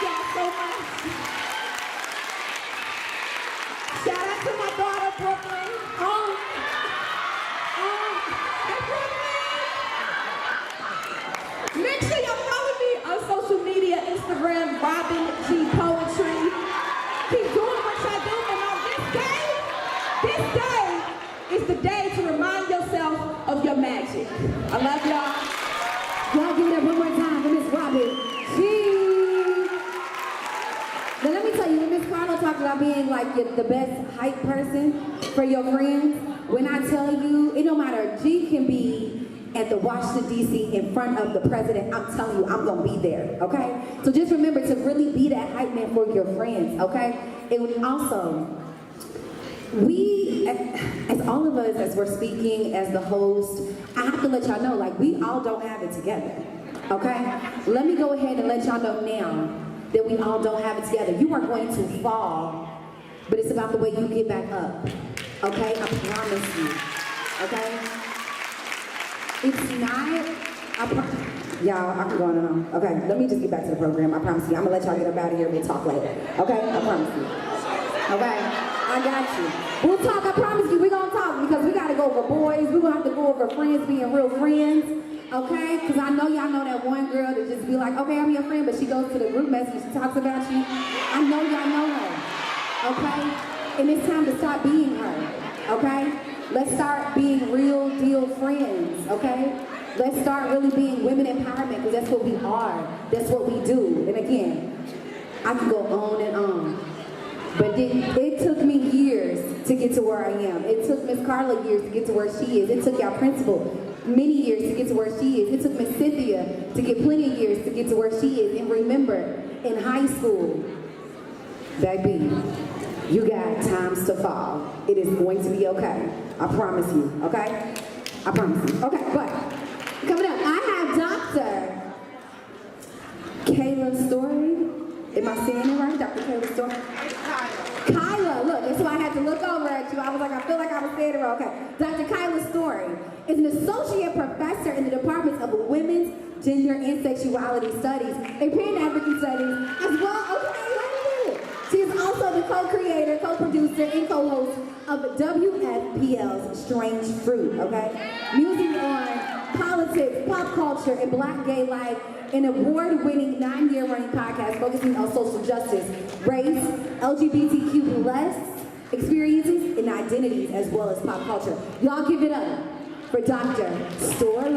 y'all so much. Shout out to my daughter, Brooklyn. Make sure y'all follow me on social media, Instagram, Robin G Poetry. Keep doing what y'all do, and on this day is the day to remind yourself of your magic. I love y'all. Y'all give it up one more time for Miss Robin G. Now let me tell you, when Miss Carlo talked about being like the best hype person for your friends, when I tell you, it don't matter, G can be at the Washington, D.C. in front of the president, I'm telling you, I'm going to be there, okay? So just remember to really be that hype man for your friends, okay? And also, we, as all of us, as we're speaking, as the host, I have to let y'all know, like, we all don't have it together, okay? Let me go ahead and let y'all know now that we all don't have it together. You are going to fall, but it's about the way you get back up, okay? I promise you, okay? It's not, y'all, I can go on and on. Okay, let me just get back to the program. I promise you. I'm gonna let y'all get up out of here and we'll talk later. Okay, I promise you. Okay, I got you. We'll talk, I promise you, we're gonna talk because we gotta go over boys. We're gonna have to go over friends being real friends. Okay, because I know y'all know that one girl that just be like, okay, I'm your friend, but she goes to the group message and she talks about you. I know y'all know her. Okay? And it's time to stop being her. Okay? Let's start being real deal friends, okay? Let's start really being women empowerment, because that's what we are. That's what we do. And again, I can go on and on. But it took me years to get to where I am. It took Miss Carla years to get to where she is. It took our principal many years to get to where she is. It took Miss Cynthia to get plenty of years to get to where she is. And remember, in high school, baby, you got times to fall. It is going to be okay. I promise you, okay? I promise you. Okay, but coming up, I have Dr. Kayla Story. Am I saying it right? Dr. Kayla Story? Kyla, look, that's why I had to look over at you. I was like, I feel like I was saying it wrong. Okay. Dr. Kyla Story is an associate professor in the Department of Women's, Gender, and Sexuality Studies and Pan-African Studies as well. Okay, let me do it. She is also the co-creator, co-producer, and co-host of WFPL's Strange Fruit, okay? Music on politics, pop culture, and Black gay life, an award-winning 9-year running podcast focusing on social justice, race, LGBTQ plus experiences, and identities, as well as pop culture. Y'all give it up for Dr. Story.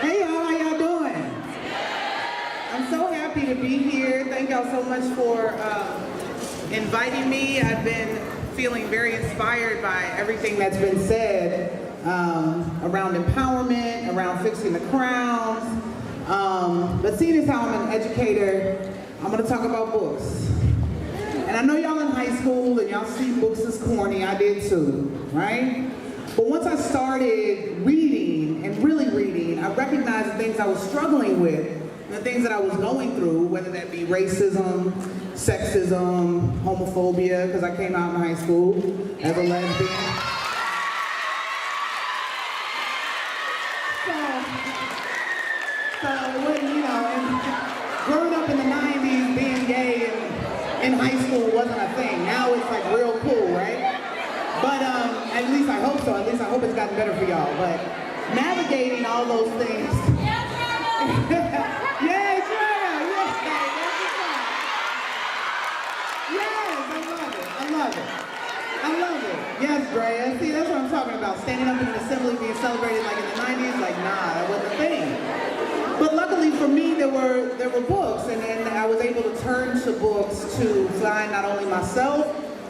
Hey y'all, how y'all doing? I'm so happy to be here. Thank y'all so much for inviting me. I've been feeling very inspired by everything that's been said around empowerment, around fixing the crowns. But seeing as how I'm an educator, I'm gonna talk about books. And I know y'all in high school and y'all see books as corny, I did too, right? But once I started reading and really reading, I recognized the things I was struggling with and the things that I was going through, whether that be racism, sexism, homophobia, because I came out in high school as a lesbian. So when, you know, and growing up in the 90s, being gay in high school wasn't a thing. Now it's like real cool, right? But at least I hope so. At least I hope it's gotten better for y'all. But navigating all those things. Yay, Trina! Yes, I love it. I love it. I love it. Yes, Drea. See, that's what I'm talking about. Standing up in an assembly being celebrated like in the 90s, like, nah, that wasn't a thing. But luckily for me, there were books, and then I was able to turn to books to find not only myself,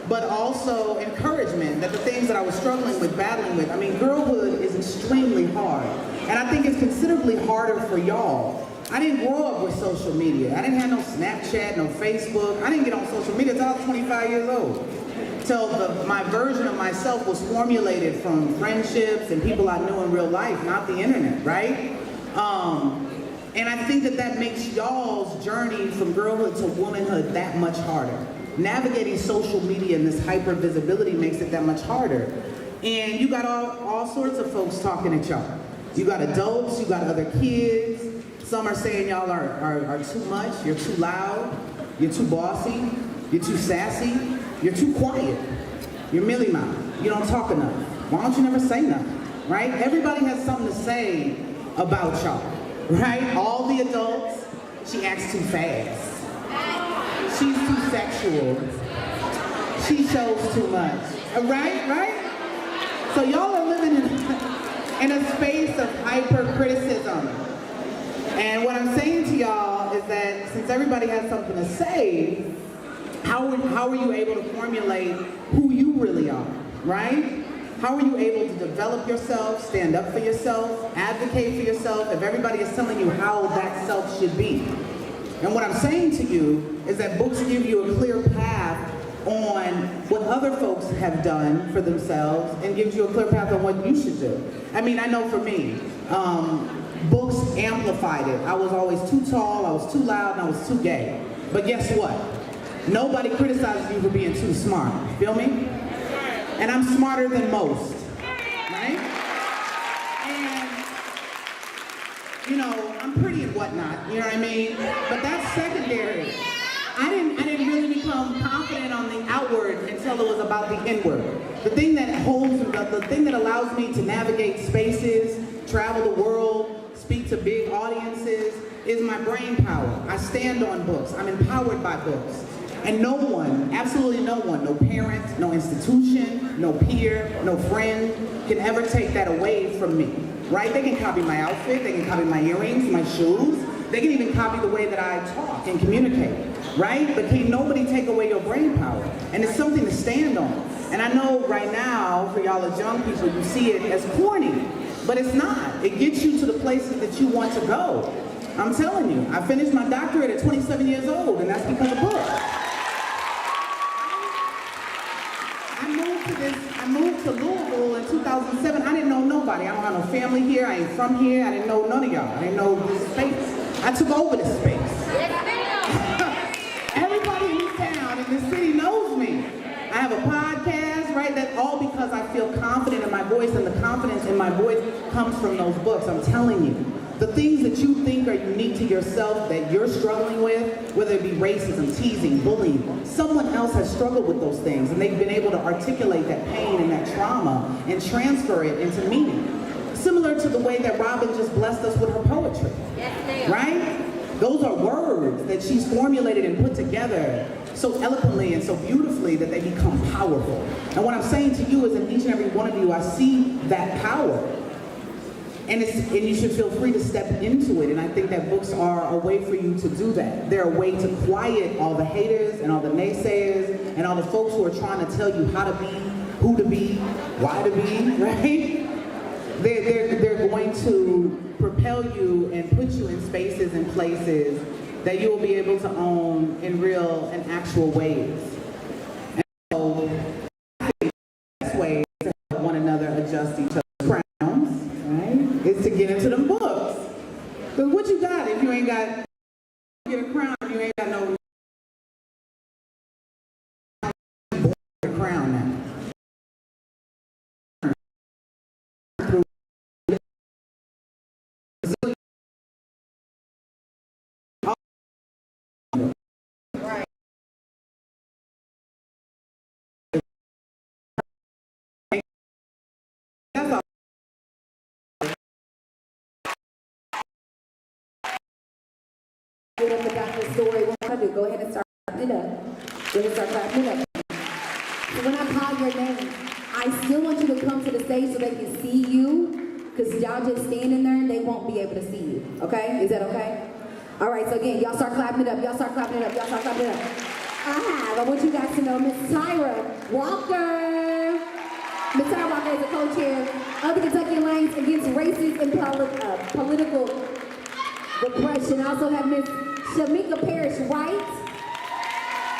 but also encouragement that the things that I was struggling with, battling with. I mean, girlhood is extremely hard. And I think it's considerably harder for y'all. I didn't grow up with social media. I didn't have no Snapchat, no Facebook. I didn't get on social media until I was 25 years old. Till my version of myself was formulated from friendships and people I knew in real life, not the internet, right? And I think that makes y'all's journey from girlhood to womanhood that much harder. Navigating social media and this hyper visibility makes it that much harder. And you got all sorts of folks talking at y'all. You got adults, you got other kids. Some are saying y'all are too much, you're too loud, you're too bossy, you're too sassy, you're too quiet, you're Millie Mouth, you don't talk enough. Why don't you never say nothing, right? Everybody has something to say about y'all, right? All the adults, she acts too fast. She's too sexual. She shows too much. Right? So y'all are living in a space of hyper-criticism. And what I'm saying to y'all is that since everybody has something to say, how are you able to formulate who you really are, right? How are you able to develop yourself, stand up for yourself, advocate for yourself, if everybody is telling you how that self should be? And what I'm saying to you is that books give you a clear path on what other folks have done for themselves and gives you a clear path on what you should do. I mean, I know for me, books amplified it. I was always too tall, I was too loud, and I was too gay. But guess what? Nobody criticizes you for being too smart. Feel me? And I'm smarter than most, right? And, you know, I'm pretty and whatnot, you know what I mean? But that's secondary. I didn't really become confident on the outward until it was about the inward. The thing that holds, the thing that allows me to navigate spaces, travel the world, speak to big audiences is my brain power. I stand on books. I'm empowered by books. And no one, absolutely no one, no parent, no institution, no peer, no friend can ever take that away from me, right? They can copy my outfit, they can copy my earrings, my shoes, they can even copy the way that I talk and communicate, right? But can nobody take away your brain power? And it's something to stand on. And I know right now, for y'all as young people, you see it as corny, but it's not. It gets you to the places that you want to go. I'm telling you, I finished my doctorate at 27 years old, and that's because of books. I moved to Louisville in 2007. I didn't know nobody. I don't have no family here. I ain't from here. I didn't know none of y'all. I didn't know this space. I took over this space. Everybody in this town, in this city knows me. I have a podcast, right? That's all because I feel confident in my voice, and the confidence in my voice comes from those books. I'm telling you. The things that you think are unique to yourself that you're struggling with, whether it be racism, teasing, bullying, someone else has struggled with those things, and they've been able to articulate that pain and that trauma and transfer it into meaning. Similar to the way that Robin just blessed us with her poetry, right? Those are words that she's formulated and put together so eloquently and so beautifully that they become powerful. And what I'm saying to you is in each and every one of you, I see that power. And you should feel free to step into it. And I think that books are a way for you to do that. They're a way to quiet all the haters and all the naysayers and all the folks who are trying to tell you how to be, who to be, why to be, right? They're going to propel you and put you in spaces and places that you will be able to own in real and actual ways. And so I think the best way to help one another adjust each other's crowns, right, is to get into them books. Because what you got if you ain't got, get a crown, if you ain't got no crown now. That's all. Get up about the story. What I do? Go ahead and start clapping it up. Go ahead and start clapping it up. So when I call your name, I still want you to come to the stage so they can see you. Because y'all just standing there and they won't be able to see you. Okay? Is that okay? All right, so again, y'all start clapping it up. Y'all start clapping it up. Y'all start clapping it up. I want you guys to know Miss Tyra Walker. Miss Tyra Walker is a co-chair of the Kentucky Alliance Against Racist and Political Repression. I also have Miss Shamika Parrish White,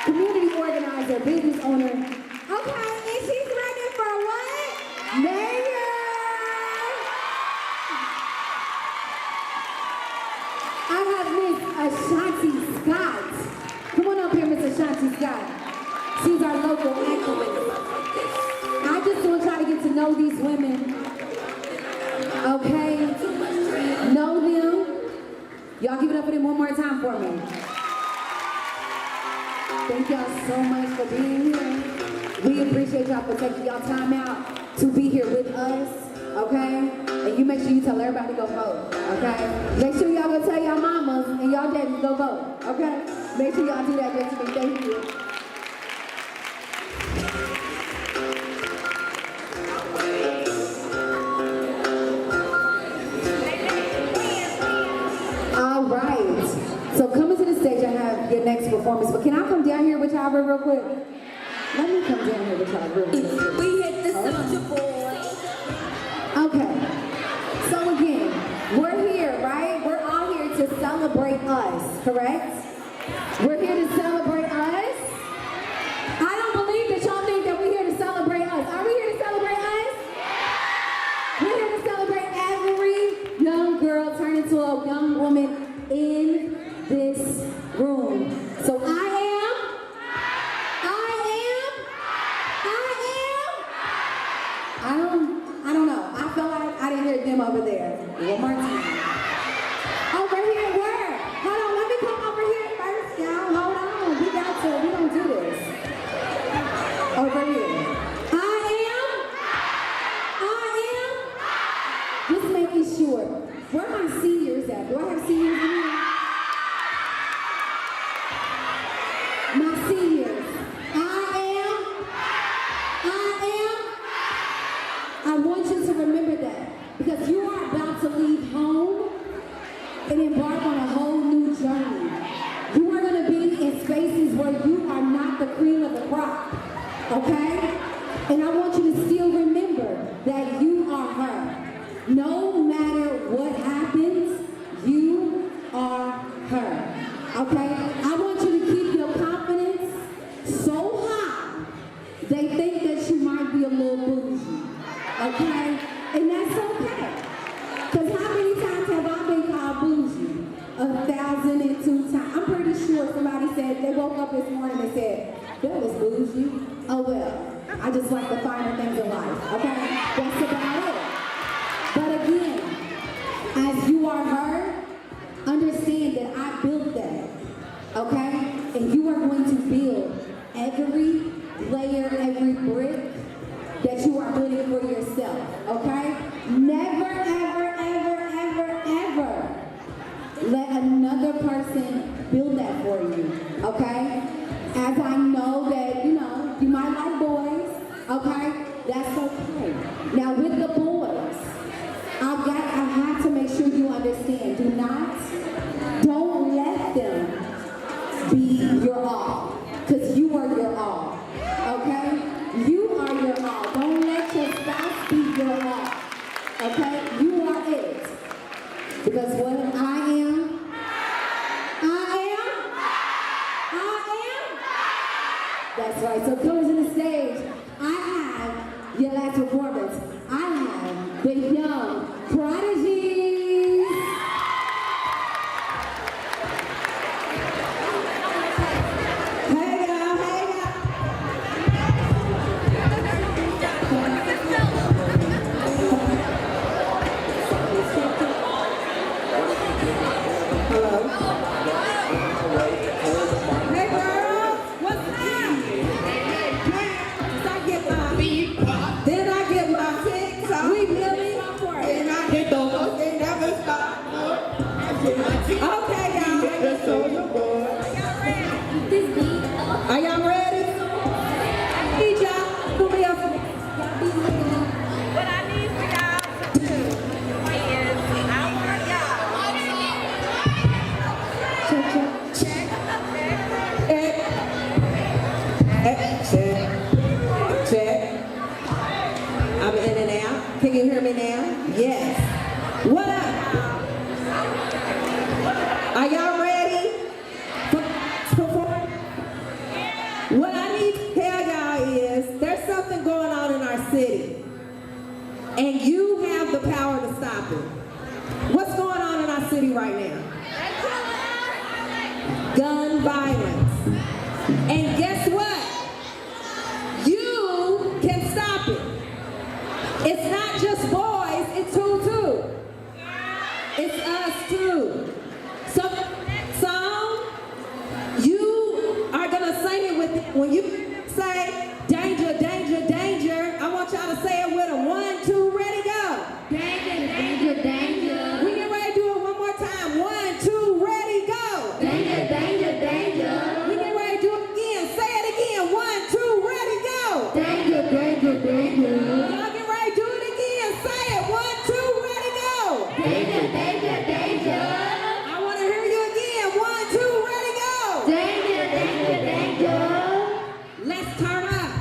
community organizer, business owner. Okay, and she's running for what? Mayor. I have Miss Ashanti Scott. Come on up here, Miss Ashanti Scott. She's our local activist. I just want y'all to get to know these women. Okay? Know them. Y'all give it up for them one more time for me. Thank y'all so much for being here. We appreciate y'all for taking y'all time out to be here with us. Okay? And you make sure you tell everybody to go vote. Okay? Make sure y'all go tell y'all mamas and y'all daddies go vote. Okay? Make sure y'all do that, gentlemen. Thank you. All right. So coming to the stage, I have your next performance. But can I come down here with y'all real quick? Let me come down here with y'all real quick. We hit the Soulja Boy. Okay. So again, we're here, right? We're all here to celebrate us, correct? We're here to celebrate us. I don't believe that y'all think that we're here to celebrate us. Are we here to celebrate us? We're here to celebrate every young girl turn into a young woman in this room. So I don't know. I feel like I didn't hear them over there. One more time. Over here, where? Hold on, let me come over here first, y'all. Hold on. cream of the crop, okay? And I want you to still remember that you are her. No matter what happens, you are her, okay? I want you to keep your confidence so high, they think that you might be a little bougie, okay? And that's okay. Because how many times have I been called bougie? 1,002 times. I'm pretty sure somebody said, they woke up this morning and said, that was bougie. Oh well, I just like the finer things in life, okay? That's about it. But again, as you are her, understand that I built that, okay? And you are going to build every layer, every brick that you are building for yourself, okay? Never, ever, ever, ever, ever let another person build that for you, okay? As I know that, you might like boys, okay? That's okay. Now with the boys, I have to make sure you understand. Don't let them be your all, because you are your all, okay? You are your all. Don't let your spouse be your all, okay? You are it. Because what I am, that's right. So coming to the stage, I have your last performance. I have the Young Prodigies. Hey y'all, hey y'all. Hello. Hey girls, what's up? Then I get my TikTok. We really then I get those. They never stop. Okay, y'all. Are y'all ready? Need y'all. Put me up. What I need for y'all to do is I want y'all check. Check. I'm in and out. Can you hear me now? Yes. What up? Are y'all ready? What I need to tell y'all is there's something going on in our city. And you have the power to stop it. What's going on in our city right now? Gun violence. And guess what? You can stop it. It's not just boys, it's who too? It's us too. So that song, you are gonna sing it with it. When you say danger, danger, danger, I want y'all to say it with a 1, 2, ready, go. Danger, danger, danger. We get ready to do it one more time. 1, 2, ready, go. Danger, danger, danger. We get ready to do it again. Say it again. 1, 2, ready, go. Danger, danger, danger. Y'all get ready to do it again. Say it. 1, 2, ready, go. Danger, danger, danger. I want to hear you again. 1, 2, ready, go. Danger, danger, danger. Let's turn up.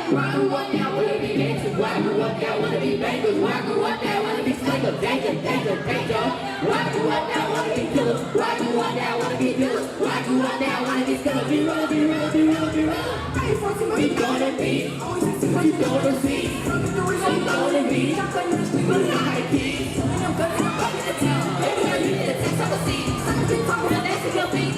Why grew up now wanna be gangsters? Why grew up now wanna be bankers? Why grew up now wanna be slingers? Danger, danger, danger. Why grew up now wanna be killers? Why grew up now wanna be dealers? Why grew up now wanna be skillers? Be real, be real, be real, be real. We gonna be, we gonna see, we gonna be, we're not kids. Everywhere you need a text, I will see. Something talking about that to your feet.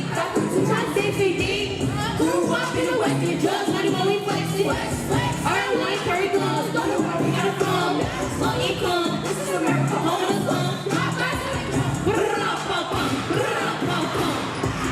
Sometimes they feed. Grew up in the West, get drugs, money while we flexing. Earn one, carry guns, don't know where we got it from. Low income, this is America, home of the slum.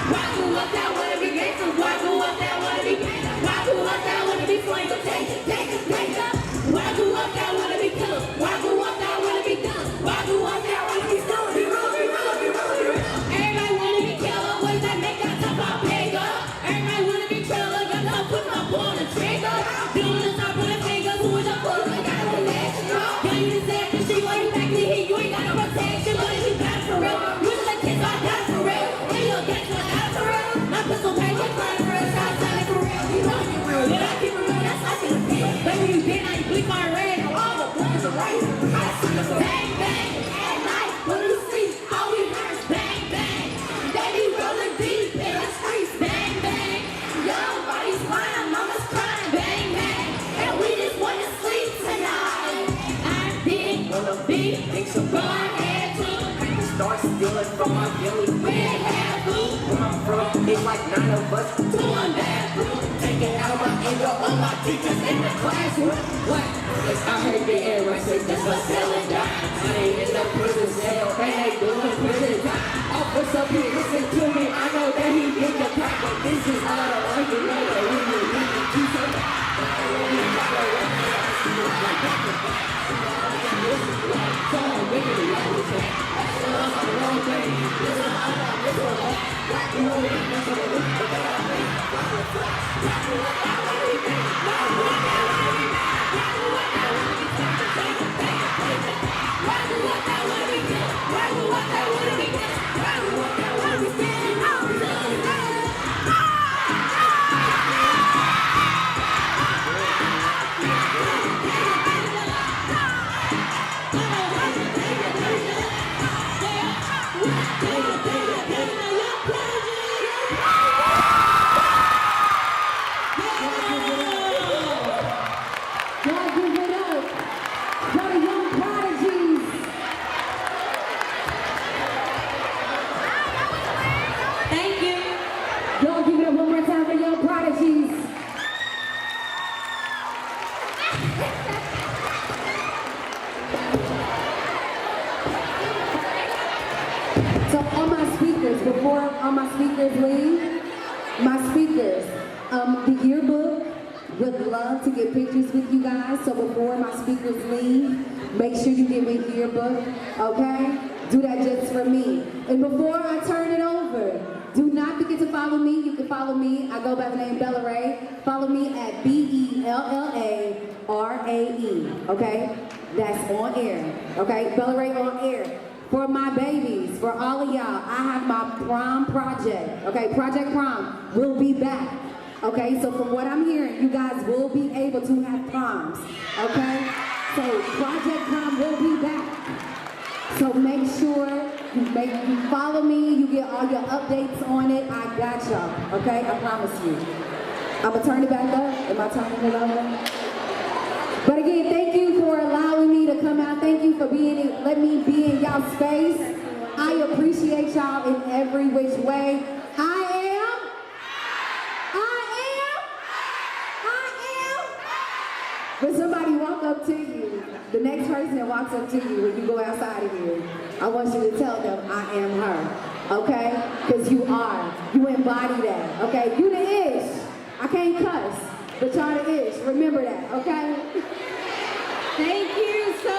Why grew up that wanna be gangsters? Why grew up that wanna be gangsters? Why grew up that wanna be flames? Danger, danger, danger. Why grew up that wanna be killers? Why grew up that wanna be guns? Why grew up that wanna be stolen? Be real, be real, be real, be real. Everybody wanna be killer, what does that make? Got top about pega. Everybody wanna be killer, got top put my ball on the trigger. Doing the top with a finger, who is a bullet? Got a relationship. to say it, she want you back to here. You ain't got no protection, but you got for real. You the kids, I got for real. And you'll get to it out for real. My pistol pain, you crying for real. Shout out for real. You know you're real. Yeah, I keep it real. That's how she feel. Baby, you did, now you bleed my red. All the boys are right. Bang, bang. At night, when you sleep, all we hear is bang, bang. They be rolling deep in the streets. Bang, bang. Young bodies flying, mama's crying. Bang, bang. And we just want to sleep tonight. I didn't wanna be, think so go ahead too. Start stealing from my village. We ain't have food. Where I'm from, it's like 9 of us. Doing bad food. Taking out my anger on my teachers in the classroom. What? I heard the air rushes, that's what selling down. I ain't in the prison cell, and they doing prison time. Officer, please listen to me. I know that he did the crack, but this is not a argument. That we need to do something. Y'all give it up for the young prodigies. Thank you. Y'all give it up one more time for young prodigies. So all my speakers, before all my speakers leave, the yearbook would love to get pictures with you guys. So before my speakers leave, make sure you give me yearbook, okay? Do that just for me. And before I turn it over, do not forget to follow me. You can follow me. I go by the name Bella Ray. Follow me at BELLARAE, okay? That's on air, okay? Bella Ray on air. For my babies, for all of y'all, I have my prom project, okay? Project Prom will be back, okay? So from what I'm hearing, you guys will be able to have proms, okay? So Project Prom will be back. So make sure you follow me, you get all your updates on it. I got y'all, okay? I promise you. I'm gonna turn it back up. Am I turning it over? But again, thank you for allowing me to come out. Thank you for letting me be in y'all space. I appreciate y'all in every which way. I am. When somebody walk up to you, the next person that walks up to you when you go outside of here, I want you to tell them, I am her, okay? Because you are. You embody that, okay? You the ish. I can't cuss, but y'all the ish. Remember that, okay? Thank you so